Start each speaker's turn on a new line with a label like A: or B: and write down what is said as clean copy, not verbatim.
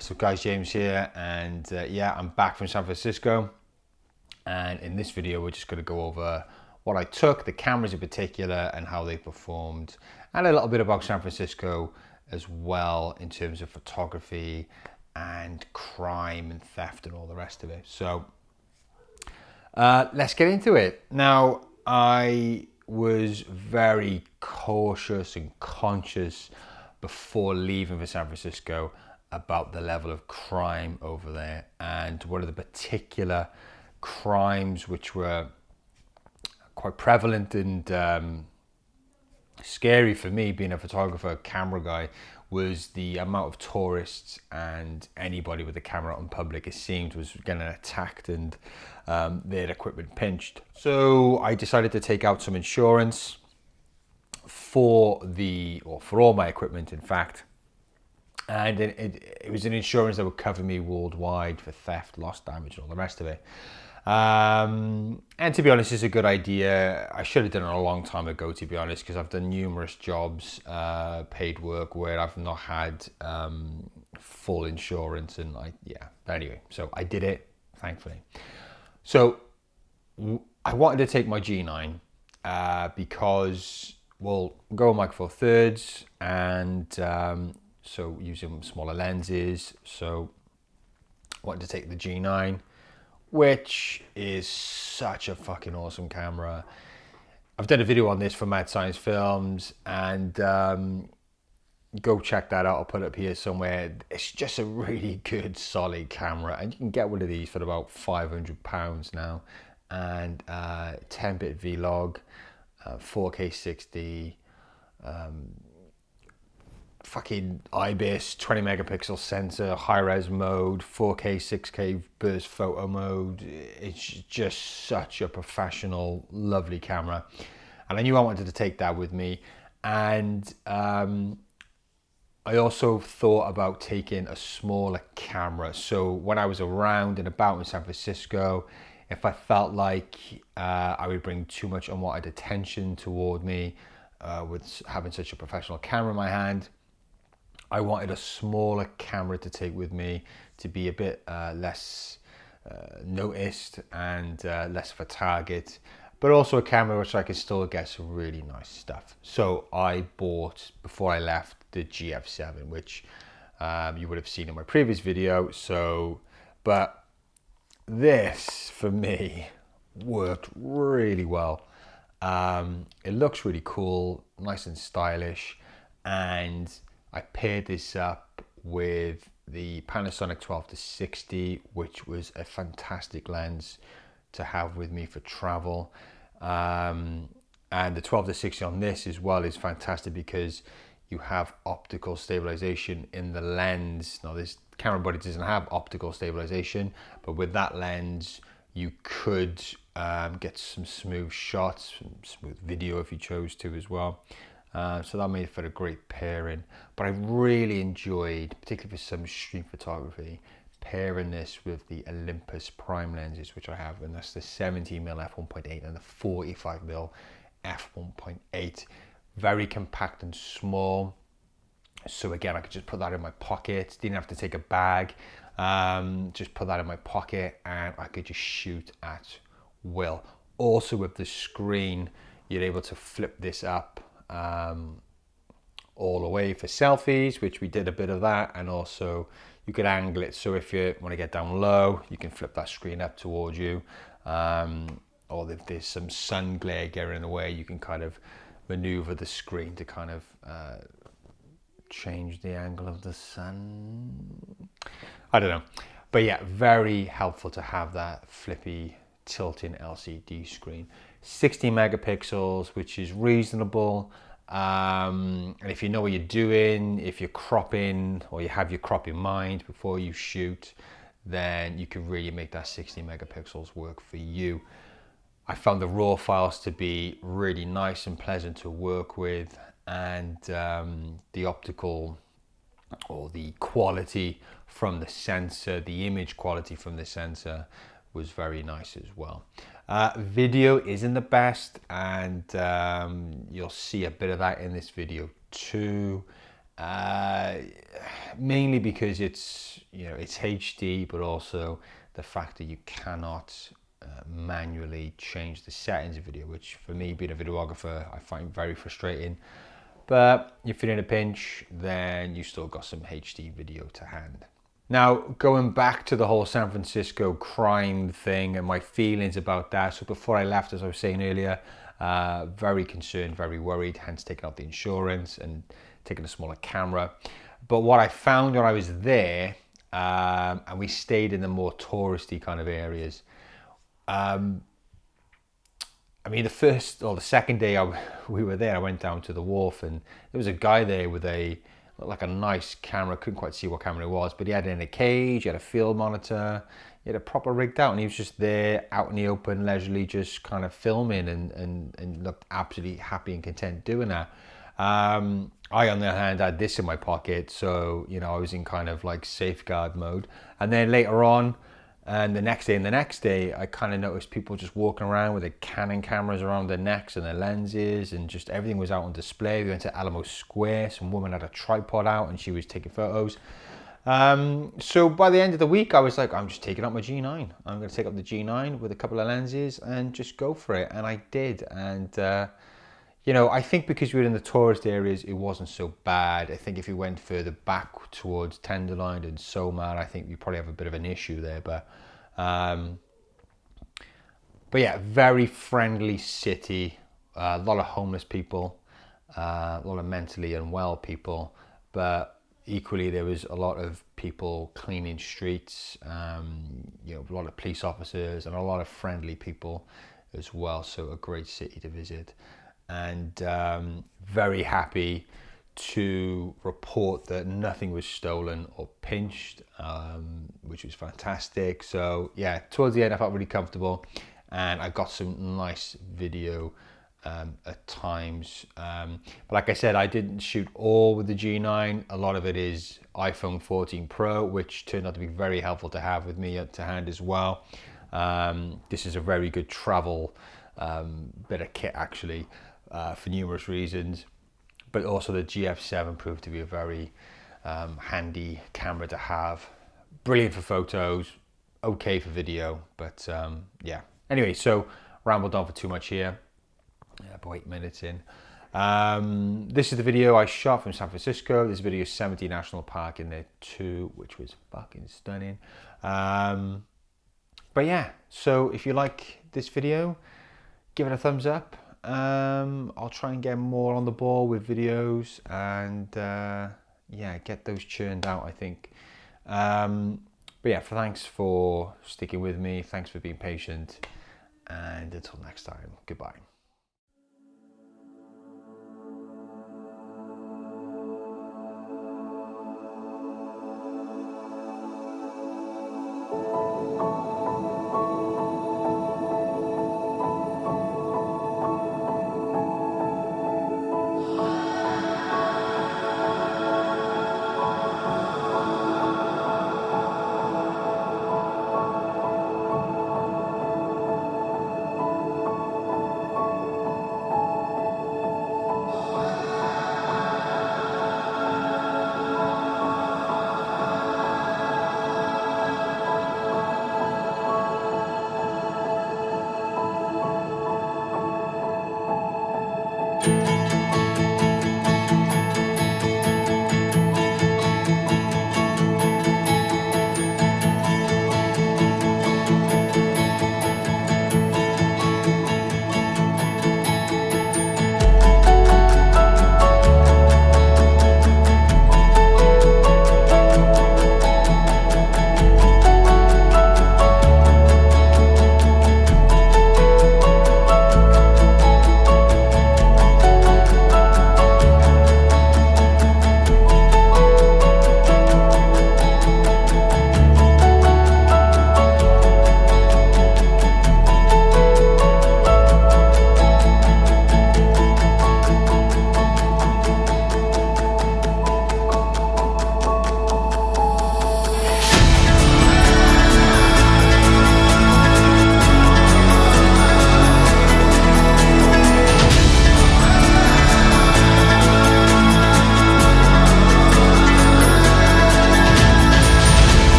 A: So guys, James here, and yeah, I'm back from San Francisco, and in this video we're just going to go over what I took, the cameras in particular, and how they performed, and a little bit about San Francisco as well in terms of photography and crime and theft and all the rest of it. So let's get into it. Now, I was very cautious and conscious before leaving for San Francisco about the level of crime over there and one of the particular crimes which were quite prevalent and scary for me, being a photographer, camera guy, was the amount of tourists and anybody with a camera on public, it seemed, was getting attacked and their equipment pinched. So I decided to take out some insurance for all my equipment, in fact. And it was an insurance that would cover me worldwide for theft, loss, damage, and all the rest of it. And to be honest, it's a good idea. I should have done it a long time ago, to be honest, because I've done numerous jobs, paid work, where I've not had full insurance. And but anyway, so I did it, thankfully. So I wanted to take my G9 because, well, go Micro Four Thirds, and so using smaller lenses. So I wanted to take the G9, which is such a fucking awesome camera. I've done a video on this for Mad Science Films, and go check that out. I'll put it up here somewhere. It's just a really good, solid camera, and you can get one of these for about £500 now. And 10-bit vlog, 4K 60, fucking IBIS 20 megapixel sensor, high res mode, 4K 6K burst photo mode. It's just such a professional, lovely camera, and I knew I wanted to take that with me. And I also thought about taking a smaller camera, so when I was around and about in San Francisco, if I felt like I would bring too much unwanted attention toward me with having such a professional camera in my hand, I wanted a smaller camera to take with me to be a bit less noticed and less of a target, but also a camera which I could still get some really nice stuff. So I bought, before I left, the GF7, which you would have seen in my previous video. So, but this for me worked really well. It looks really cool, nice and stylish, and I paired this up with the Panasonic 12-60, which was a fantastic lens to have with me for travel. And the 12-60 on this as well is fantastic because you have optical stabilization in the lens. Now, this camera body doesn't have optical stabilization, but with that lens, you could get some smooth shots, some smooth video if you chose to as well. So that made it for a great pairing. But I really enjoyed, particularly for some street photography, pairing this with the Olympus prime lenses, which I have, and that's the 70mm f1.8 and the 45mm f1.8. Very compact and small. So again, I could just put that in my pocket. Didn't have to take a bag. Just put that in my pocket, and I could just shoot at will. Also, with the screen, you're able to flip this up all the way for selfies, which we did a bit of that, and also you could angle it, so if you want to get down low, you can flip that screen up towards you, or if there's some sun glare getting in the way, you can kind of maneuver the screen to kind of change the angle of the sun. I don't know, but yeah, very helpful to have that flippy tilting LCD screen. 60 megapixels, which is reasonable. And if you know what you're doing, if you're cropping or you have your crop in mind before you shoot, then you can really make that 60 megapixels work for you. I found the raw files to be really nice and pleasant to work with, and the optical or the quality from the sensor, the image quality from the sensor was very nice as well. Video isn't the best, and you'll see a bit of that in this video too. Uh, Mainly because it's, it's HD, but also the fact that you cannot manually change the settings of video, which for me, being a videographer, I find very frustrating. But if you're in a pinch, then you still got some HD video to hand. Now, going back to the whole San Francisco crime thing and my feelings about that. So before I left, as I was saying earlier, very concerned, very worried, hence taking out the insurance and taking a smaller camera. But what I found when I was there, and we stayed in the more touristy kind of areas, I mean, the first or the second day we were there, I went down to the wharf and there was a guy there with like a nice camera. Couldn't quite see what camera it was, but he had it in a cage, he had a field monitor, he had a proper rigged out, and he was just there out in the open, leisurely, just kind of filming and looked absolutely happy and content doing that. I, on the other hand, had this in my pocket, so, I was in kind of like safeguard mode. And then later on, and the next day, I kind of noticed people just walking around with their Canon cameras around their necks and their lenses, and just everything was out on display. We went to Alamo Square. Some woman had a tripod out and she was taking photos. So by the end of the week, I was like, I'm just taking up my G9. I'm going to take up the G9 with a couple of lenses and just go for it. And I did. And, I think because we were in the tourist areas, it wasn't so bad. I think if you went further back towards Tenderloin and Somar, I think you probably have a bit of an issue there. But yeah, very friendly city. A lot of homeless people, a lot of mentally unwell people, but equally there was a lot of people cleaning streets. A lot of police officers and a lot of friendly people as well. So a great city to visit. And very happy to report that nothing was stolen or pinched, which was fantastic. So yeah, towards the end I felt really comfortable and I got some nice video at times. But like I said, I didn't shoot all with the G9. A lot of it is iPhone 14 Pro, which turned out to be very helpful to have with me to hand as well. This is a very good travel bit of kit actually. For numerous reasons, but also the GF7 proved to be a very handy camera to have. Brilliant for photos, okay for video, but yeah. Anyway, so rambled on for too much here. About 8 minutes in. This is the video I shot from San Francisco. This video is Yosemite National Park in there too, which was fucking stunning. But yeah, so if you like this video, give it a thumbs up. I'll try and get more on the ball with videos and yeah, get those churned out, I think. But yeah, thanks for sticking with me. Thanks for being patient. And until next time, goodbye.